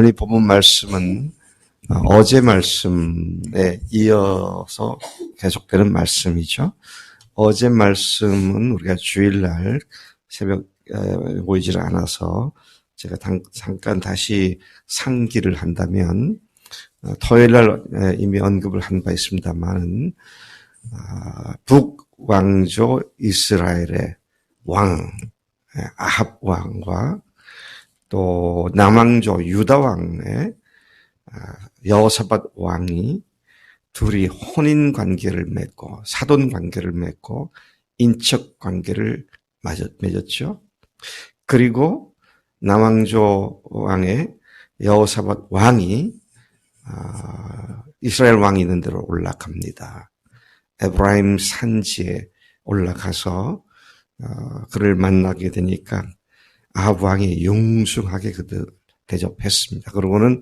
오늘 본문 말씀은 어제 말씀에 이어서 계속되는 말씀이죠. 어제 말씀은 우리가 주일날 새벽 모이질 않아서 제가 잠깐 다시 상기를 한다면 토요일날 이미 언급을 한 바 있습니다만 북왕조 이스라엘의 왕 아합 왕과 또 남왕조 유다 왕의 여호사밧 왕이 둘이 혼인 관계를 맺고 사돈 관계를 맺고 인척 관계를 맺었죠. 그리고 남왕조 왕의 여호사밧 왕이 이스라엘 왕이 있는 데로 올라갑니다. 에브라임 산지에 올라가서 그를 만나게 되니까 아합 왕이 융숭하게 그들 대접했습니다. 그러고는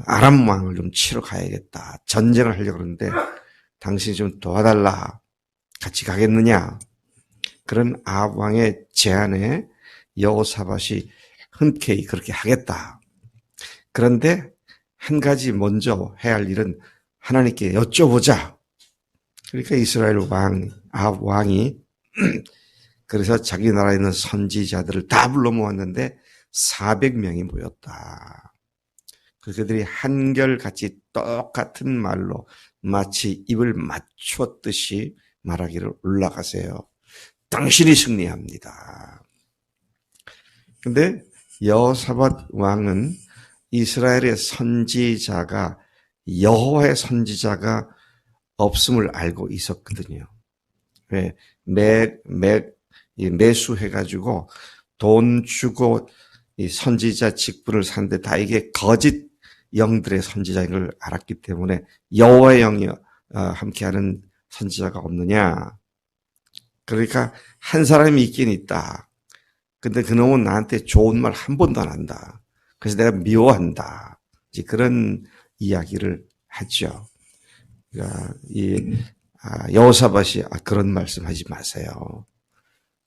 아람 왕을 좀 치러 가야겠다. 전쟁을 하려고 그러는데 당신이 좀 도와달라. 같이 가겠느냐. 그런 아합 왕의 제안에 여호사밧이 흔쾌히 그렇게 하겠다. 그런데 한 가지 먼저 해야 할 일은 하나님께 여쭤보자. 그러니까 이스라엘 왕 아합 왕이 그래서 자기 나라에 있는 선지자들을 다 불러 모았는데 400명이 모였다. 그들이 한결같이 똑같은 말로 마치 입을 맞추었듯이 말하기를 올라가세요. 당신이 승리합니다. 그런데 여호사밧 왕은 이스라엘의 선지자가 여호와의 선지자가 없음을 알고 있었거든요. 왜? 매수해가지고 돈 주고 이 선지자 직분을 사는데 다 이게 거짓 영들의 선지자인 걸 알았기 때문에 여호와의 영이 함께하는 선지자가 없느냐. 그러니까 한 사람이 있긴 있다. 근데 그놈은 나한테 좋은 말 한 번도 안 한다. 그래서 내가 미워한다. 이제 그런 이야기를 하죠. 그러니까 여호사밧이 그런 말씀하지 마세요.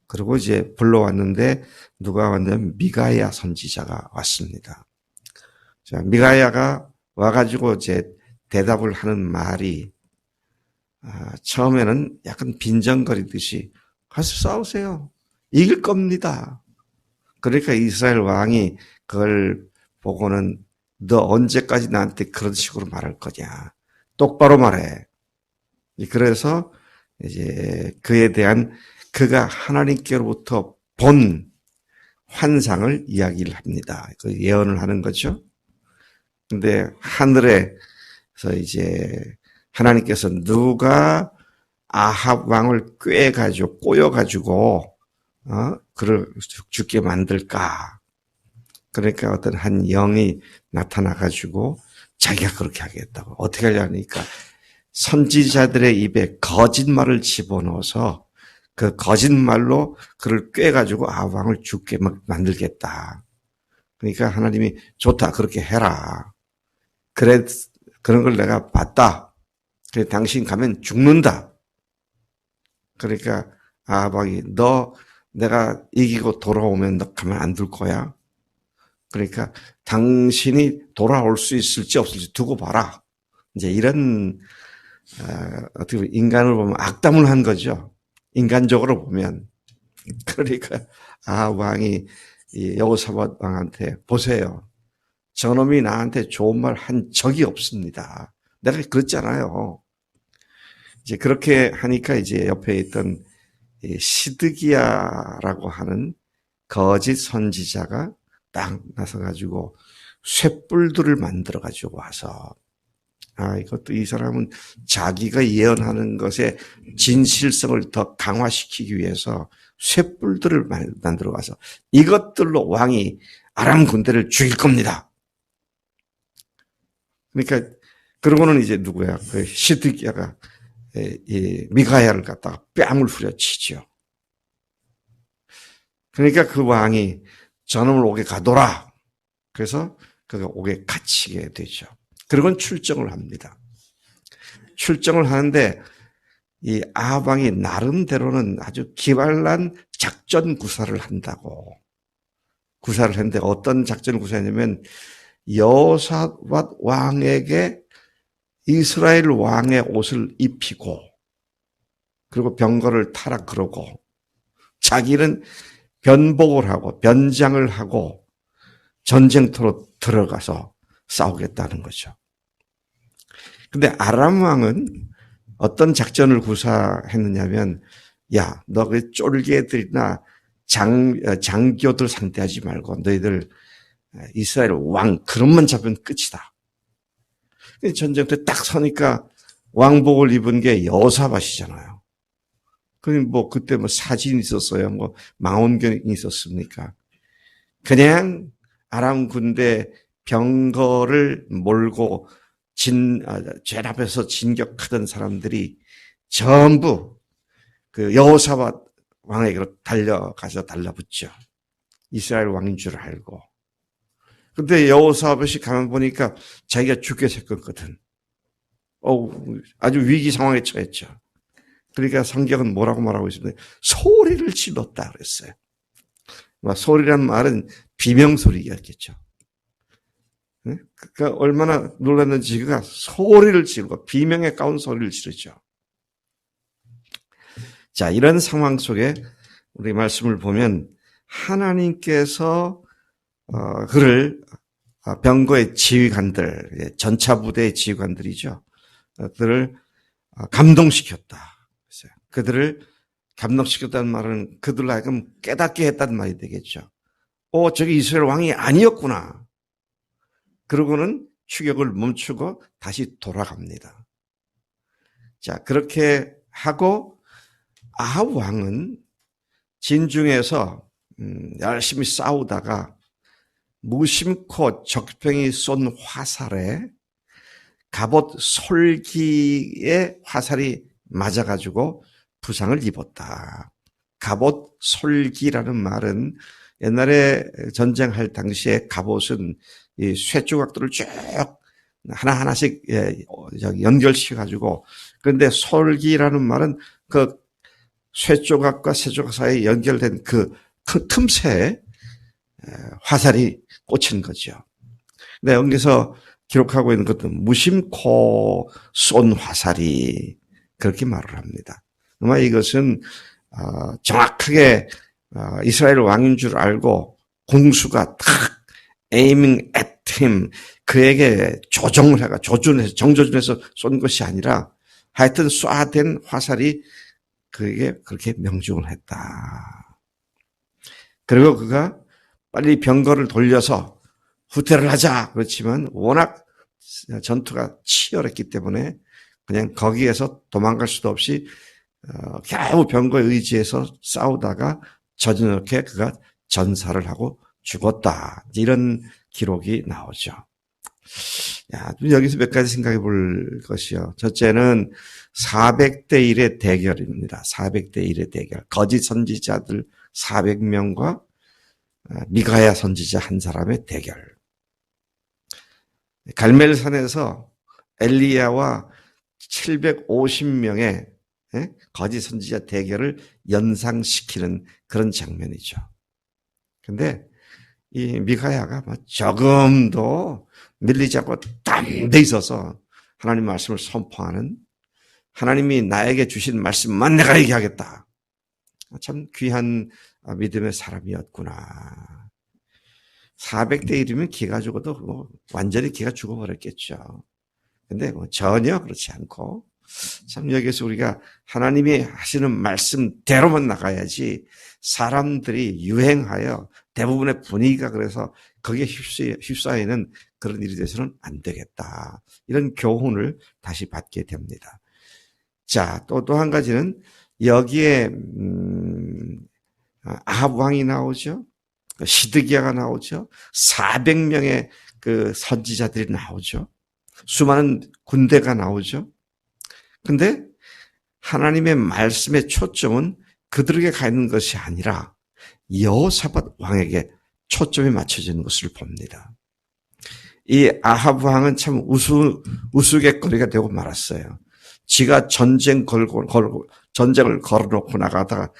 그리고 이제 불러왔는데 누가 왔냐면 미가야 선지자가 왔습니다. 자, 미가야가 와가지고 이제 대답을 하는 말이 처음에는 약간 빈정거리듯이 가서 싸우세요. 이길 겁니다. 그러니까 이스라엘 왕이 그걸 보고는 너 언제까지 나한테 그런 식으로 말할 거냐. 똑바로 말해. 그래서 이제 그에 대한 그가 하나님께로부터 본 환상을 이야기를 합니다. 그 예언을 하는 거죠. 근데 하늘에서 이제 하나님께서 누가 아합 왕을 꼬여가지고 그를 죽게 만들까. 그러니까 어떤 한 영이 나타나가지고 자기가 그렇게 하겠다고. 어떻게 하려니까 선지자들의 입에 거짓말을 집어넣어서 그 거짓말로 그를 꿰가지고 아합 왕을 죽게 만들겠다. 그러니까 하나님이 좋다. 그렇게 해라. 그래, 그런 걸 내가 봤다. 그래, 당신 가면 죽는다. 그러니까 아합 왕이 너 내가 이기고 돌아오면 너 가만 안 둘 거야. 그러니까 당신이 돌아올 수 있을지 없을지 두고 봐라. 이제 이런 어떻게 보면 인간을 보면 악담을 한 거죠. 인간적으로 보면. 그러니까 왕이 여호사밧 왕한테 보세요. 저놈이 나한테 좋은 말 한 적이 없습니다. 내가 그랬잖아요. 이제 그렇게 하니까 이제 옆에 있던 시드기야라고 하는 거짓 선지자가 딱 나서가지고 쇳불들을 만들어가지고 와서 이것도 이 사람은 자기가 예언하는 것의 진실성을 더 강화시키기 위해서 쇳불들을 만들어 와서 이것들로 왕이 아람 군대를 죽일 겁니다. 그러니까 그러고는 이제 누구야? 그 시드기야가 미가야를 갖다가 뺨을 후려치죠. 그러니까 그 왕이 저놈을 옥에 가둬라. 그래서 그가 옥에 갇히게 되죠. 그리고는 출정을 합니다. 출정을 하는데 이 아합 왕이 나름대로는 아주 기발난 작전 구사를 한다고 구사를 했는데 어떤 작전을 구사했냐면 여호사밧 왕에게 이스라엘 왕의 옷을 입히고 그리고 병거를 타라 그러고 자기는 변복을 하고 변장을 하고 전쟁터로 들어가서 싸우겠다는 거죠. 근데 아람 왕은 어떤 작전을 구사했느냐면 야, 너 그 쫄개들이나 장교들 상대하지 말고 너희들 이스라엘 왕 그런만 잡으면 끝이다. 전쟁터에 딱 서니까 왕복을 입은 게 여호사밧이잖아요. 그때 사진이 있었어요. 망원경이 있었습니까? 그냥 아람 군대 병거를 몰고 죄 앞에서 진격하던 사람들이 전부 그 여호사밧 왕에게로 달려가서 달라붙죠. 이스라엘 왕인 줄 알고. 근데 여호사밧이 가만 보니까 자기가 죽게 생겼거든. 아주 위기 상황에 처했죠. 그러니까 성경은 뭐라고 말하고 있습니다. 소리를 질렀다 그랬어요. 소리란 말은 비명소리였겠죠. 그러니까 얼마나 놀랐는지 그가 소리를 지르고 비명에 가운 소리를 지르죠. 자, 이런 상황 속에 우리 말씀을 보면 하나님께서 그를 병거의 지휘관들, 전차부대의 지휘관들이죠. 그들을 감동시켰다. 그들을 감동시켰다는 말은 그들로 하여금 깨닫게 했다는 말이 되겠죠. 저기 이스라엘 왕이 아니었구나. 그러고는 추격을 멈추고 다시 돌아갑니다. 자, 그렇게 하고 아합 왕은 진중에서 열심히 싸우다가 무심코 적병이 쏜 화살에 갑옷 솔기에 화살이 맞아가지고 부상을 입었다. 갑옷 솔기라는 말은 옛날에 전쟁할 당시에 갑옷은 이 쇠조각들을 쭉 하나하나씩 연결시켜가지고 그런데 솔기라는 말은 그 쇠조각과 쇠조각 사이에 연결된 그 틈새에 화살이 꽂힌 거죠. 근데 여기서 기록하고 있는 것은 무심코 쏜 화살이 그렇게 말을 합니다. 아마 이것은 정확하게 이스라엘 왕인 줄 알고 공수가 탁 aiming at him 그에게 조준을 해서 정조준해서 쏜 것이 아니라 하여튼 쏴댄 화살이 그에게 그렇게 명중을 했다. 그리고 그가 빨리 병거를 돌려서 후퇴를 하자 그렇지만 워낙 전투가 치열했기 때문에 그냥 거기에서 도망갈 수도 없이 겨우 병거에 의지해서 싸우다가 저녁에 그가 전사를 하고 죽었다. 이런 기록이 나오죠. 여기서 몇 가지 생각해 볼 것이요. 첫째는 400대 1의 대결입니다. 400대 1의 대결. 거짓 선지자들 400명과 미가야 선지자 한 사람의 대결. 갈멜산에서 엘리야와 750명의 거짓 선지자 대결을 연상시키는 그런 장면이죠. 근데 이 미가야가 조금도 밀리지 않고 담대 있어서 하나님 말씀을 선포하는 하나님이 나에게 주신 말씀만 내가 얘기하겠다. 참 귀한 믿음의 사람이었구나. 400대 1이면 기가 죽어도 완전히 기가 죽어버렸겠죠. 근데 전혀 그렇지 않고 참 여기서 우리가 하나님이 하시는 말씀대로만 나가야지 사람들이 유행하여 대부분의 분위기가 그래서 거기에 휩싸이는 그런 일이 돼서는 안 되겠다. 이런 교훈을 다시 받게 됩니다. 자, 또 한 가지는 여기에 아합 왕이 나오죠. 시드기야가 나오죠. 400명의 그 선지자들이 나오죠. 수많은 군대가 나오죠. 근데 하나님의 말씀의 초점은 그들에게 가 있는 것이 아니라 여호사밧 왕에게 초점이 맞춰지는 것을 봅니다. 이 아합 왕은 참 우스갯거리가 되고 말았어요. 지가 전쟁을 걸어놓고 나가다가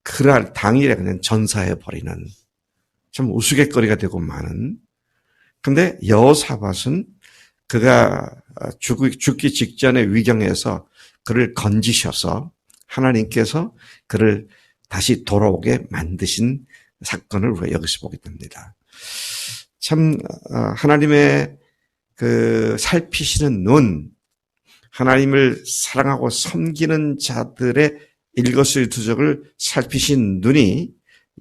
그날 당일에 그냥 전사해버리는 참 우스갯거리가 되고 많은. 근데 여호사밧은 그가 죽기 직전의 위경에서 그를 건지셔서 하나님께서 그를 다시 돌아오게 만드신 사건을 우리가 여기서 보게 됩니다. 참 하나님의 그 살피시는 눈, 하나님을 사랑하고 섬기는 자들의 일거수일투족을 살피신 눈이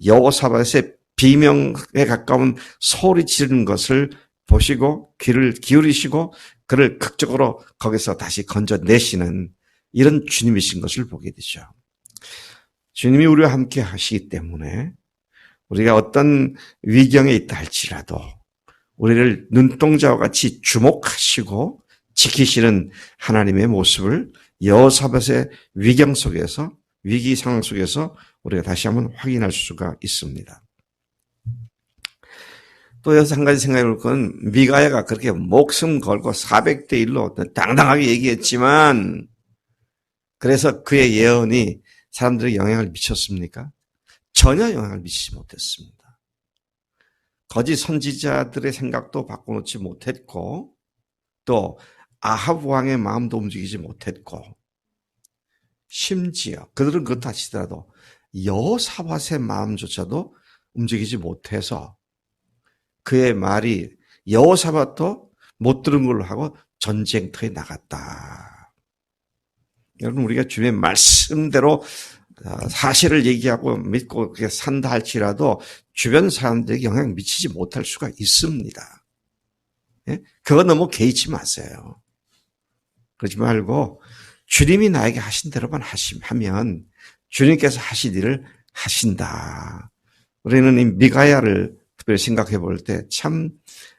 여호사밧의 비명에 가까운 소리 지르는 것을 보시고 귀를 기울이시고 그를 극적으로 거기서 다시 건져내시는 이런 주님이신 것을 보게 되죠. 주님이 우리와 함께 하시기 때문에 우리가 어떤 위경에 있다 할지라도 우리를 눈동자와 같이 주목하시고 지키시는 하나님의 모습을 여호사밧의 위경 속에서, 위기 상황 속에서 우리가 다시 한번 확인할 수가 있습니다. 또 여기서 한 가지 생각해 볼 건, 미가야가 그렇게 목숨 걸고 400대 1로 당당하게 얘기했지만, 그래서 그의 예언이 사람들에게 영향을 미쳤습니까? 전혀 영향을 미치지 못했습니다. 거짓 선지자들의 생각도 바꿔놓지 못했고, 또 아합 왕의 마음도 움직이지 못했고, 심지어 그들은 그렇다 하시더라도 여호사밧의 마음조차도 움직이지 못해서 그의 말이 여호사밧도 못 들은 걸로 하고 전쟁터에 나갔다. 여러분, 우리가 주님의 말씀대로 사실을 얘기하고 믿고 그렇게 산다 할지라도 주변 사람들에게 영향 미치지 못할 수가 있습니다. 그거 너무 개의치 마세요. 그러지 말고 주님이 나에게 하신 대로만 하면 주님께서 하신 일을 하신다. 우리는 이 미가야를 특별히 생각해 볼 때 참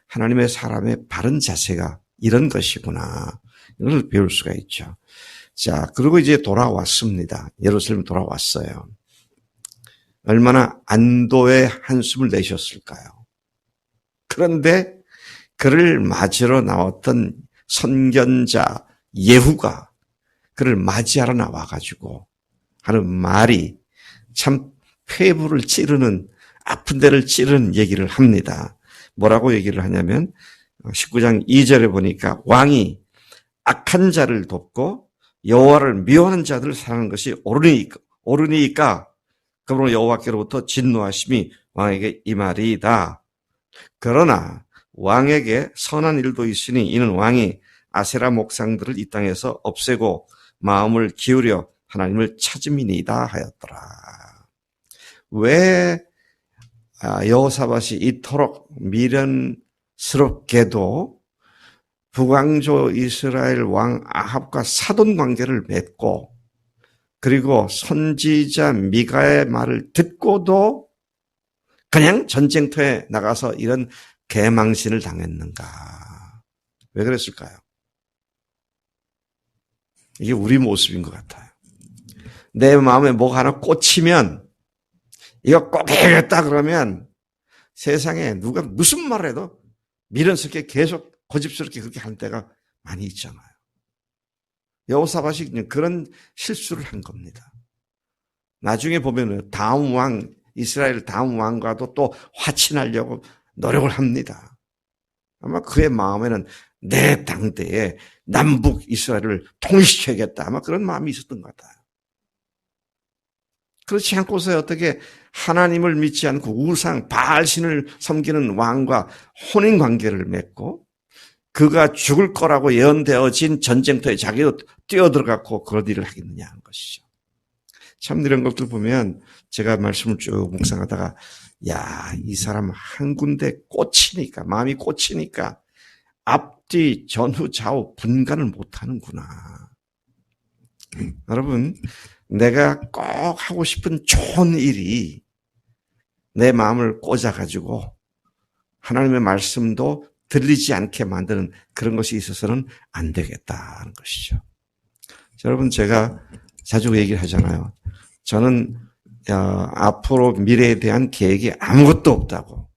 하나님의 사람의 바른 자세가 이런 것이구나. 이걸 배울 수가 있죠. 자, 그리고 이제 돌아왔습니다. 예루살렘 돌아왔어요. 얼마나 안도의 한숨을 내셨을까요? 그런데 그를 맞으러 나왔던 선견자 예후가 그를 맞이하러 나와가지고 하는 말이 참 폐부를 찌르는, 아픈 데를 찌르는 얘기를 합니다. 뭐라고 얘기를 하냐면 19장 2절에 보니까 왕이 악한 자를 돕고 여호와를 미워하는 자들을 사랑하는 것이 옳으니까 그러므로 여호와께로부터 진노하심이 왕에게 임하리이다. 그러나 왕에게 선한 일도 있으니 이는 왕이 아세라 목상들을 이 땅에서 없애고 마음을 기울여 하나님을 찾음이니이다 하였더라. 왜 여호사밧이 이토록 미련스럽게도 북왕조 이스라엘 왕 아합과 사돈 관계를 맺고 그리고 선지자 미가의 말을 듣고도 그냥 전쟁터에 나가서 이런 개망신을 당했는가? 왜 그랬을까요? 이게 우리 모습인 것 같아요. 내 마음에 뭐가 하나 꽂히면 이거 꼭 해야겠다 그러면 세상에 누가 무슨 말을 해도 미련스럽게 계속 고집스럽게 그렇게 하는 때가 많이 있잖아요. 여호사밧이 그런 실수를 한 겁니다. 나중에 보면은 다음 왕, 이스라엘 다음 왕과도 또 화친하려고 노력을 합니다. 아마 그의 마음에는 내 당대에 남북 이스라엘을 통일시켜야겠다. 아마 그런 마음이 있었던 것 같아요. 그렇지 않고서 어떻게 하나님을 믿지 않고 우상, 바알신을 섬기는 왕과 혼인 관계를 맺고 그가 죽을 거라고 예언되어진 전쟁터에 자기도 뛰어들어갔고 그런 일을 하겠느냐 하는 것이죠. 참 이런 것들 보면 제가 말씀을 쭉 묵상하다가 야, 이 사람 한 군데 꽂히니까, 마음이 꽂히니까 앞뒤 전후 좌우 분간을 못하는구나. 여러분, 내가 꼭 하고 싶은 좋은 일이 내 마음을 꽂아가지고 하나님의 말씀도 들리지 않게 만드는 그런 것이 있어서는 안 되겠다는 것이죠. 여러분, 제가 자주 얘기를 하잖아요. 저는 앞으로 미래에 대한 계획이 아무것도 없다고.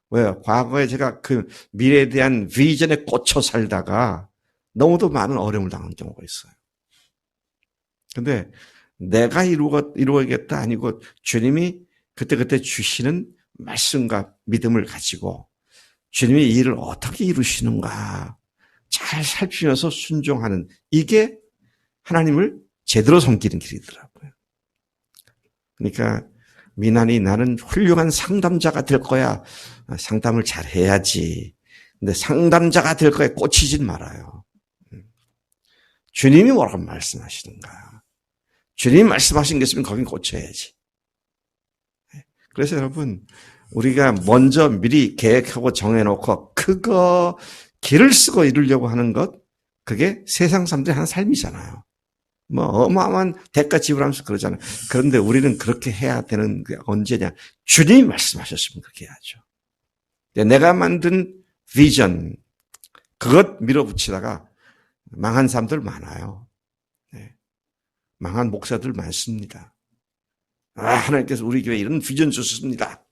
왜요? 과거에 제가 그 미래에 대한 비전에 꽂혀 살다가 너무도 많은 어려움을 당한 경우가 있어요. 근데 내가 이루어야겠다 아니고 주님이 그때그때 주시는 말씀과 믿음을 가지고 주님의 일을 어떻게 이루시는가 잘 살피면서 순종하는 이게 하나님을 제대로 섬기는 길이더라고요. 그러니까 미난이 나는 훌륭한 상담자가 될 거야. 상담을 잘 해야지. 근데 상담자가 될 거에 꽂히진 말아요. 주님이 뭐라고 말씀하시는가. 주님이 말씀하신 게 있으면 거긴 꽂혀야지. 그래서 여러분 우리가 먼저 미리 계획하고 정해놓고 그거 길을 쓰고 이루려고 하는 것 그게 세상 사람들이 하는 삶이잖아요. 뭐 어마어마한 대가 지불하면서 그러잖아요. 그런데 우리는 그렇게 해야 되는 게 언제냐. 주님이 말씀하셨으면 그렇게 해야죠. 내가 만든 비전 그것 밀어붙이다가 망한 사람들 많아요. 네. 망한 목사들 많습니다. 하나님께서 우리 교회에 이런 비전 주셨습니다.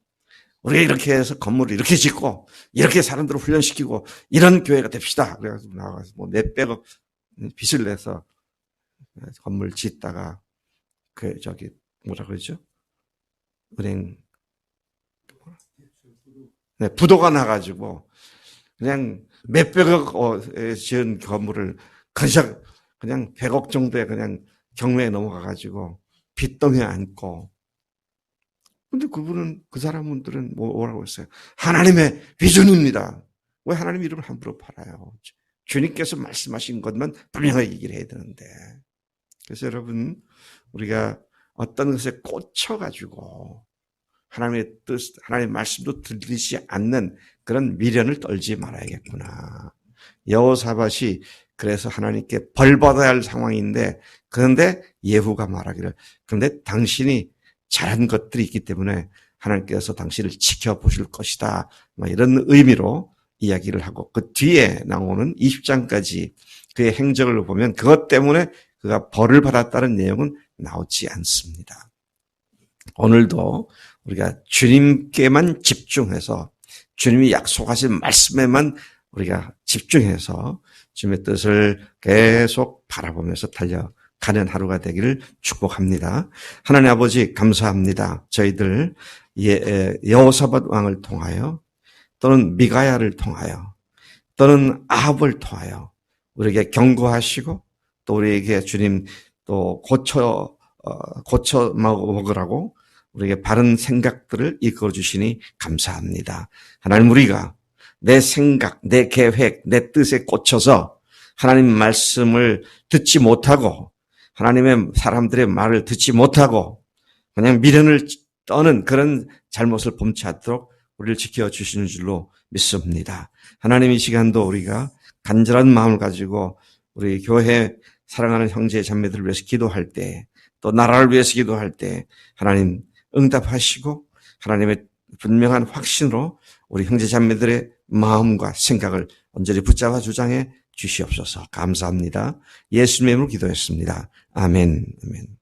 우리가 이렇게 해서 건물을 이렇게 짓고 이렇게 사람들을 훈련시키고 이런 교회가 됩시다. 그래가지고 나와서 뭐 몇백억 빚을 내서 건물 짓다가 뭐라 그러죠? 은행 부도가 나가지고 그냥 몇백억 지은 건물을 그냥 100억 정도에 그냥 경매에 넘어가가지고 빚덩이에 앉고. 근데 그 사람들은 뭐라고 했어요? 하나님의 비전입니다. 왜 하나님 이름을 함부로 팔아요? 주님께서 말씀하신 것만 분명하게 얘기를 해야 되는데. 그래서 여러분, 우리가 어떤 것에 꽂혀가지고 하나님의 뜻, 하나님의 말씀도 들리지 않는 그런 미련을 떨지 말아야겠구나. 여호사밧이 그래서 하나님께 벌 받아야 할 상황인데, 그런데 예후가 말하기를, 그런데 당신이 잘한 것들이 있기 때문에 하나님께서 당신을 지켜보실 것이다. 이런 의미로 이야기를 하고, 그 뒤에 나오는 20장까지 그의 행적을 보면 그것 때문에 그가 벌을 받았다는 내용은 나오지 않습니다. 오늘도 우리가 주님께만 집중해서 주님이 약속하신 말씀에만 우리가 집중해서 주님의 뜻을 계속 바라보면서 달려가는 하루가 되기를 축복합니다. 하나님 아버지 감사합니다. 저희들 여호사밧 왕을 통하여 또는 미가야를 통하여 또는 아합을 통하여 우리에게 경고하시고 또 우리에게 주님 또 고쳐 먹으라고 우리에게 바른 생각들을 이끌어 주시니 감사합니다. 하나님 우리가 내 생각, 내 계획, 내 뜻에 꽂혀서 하나님 말씀을 듣지 못하고 하나님의 사람들의 말을 듣지 못하고 그냥 미련을 떠는 그런 잘못을 범치 않도록 우리를 지켜주시는 줄로 믿습니다. 하나님 이 시간도 우리가 간절한 마음을 가지고 우리 교회 사랑하는 형제 자매들을 위해서 기도할 때 또 나라를 위해서 기도할 때 하나님 응답하시고 하나님의 분명한 확신으로 우리 형제 자매들의 마음과 생각을 온전히 붙잡아 주장해 주시옵소서. 감사합니다. 예수님의 이름으로 기도했습니다. 아멘. 아멘.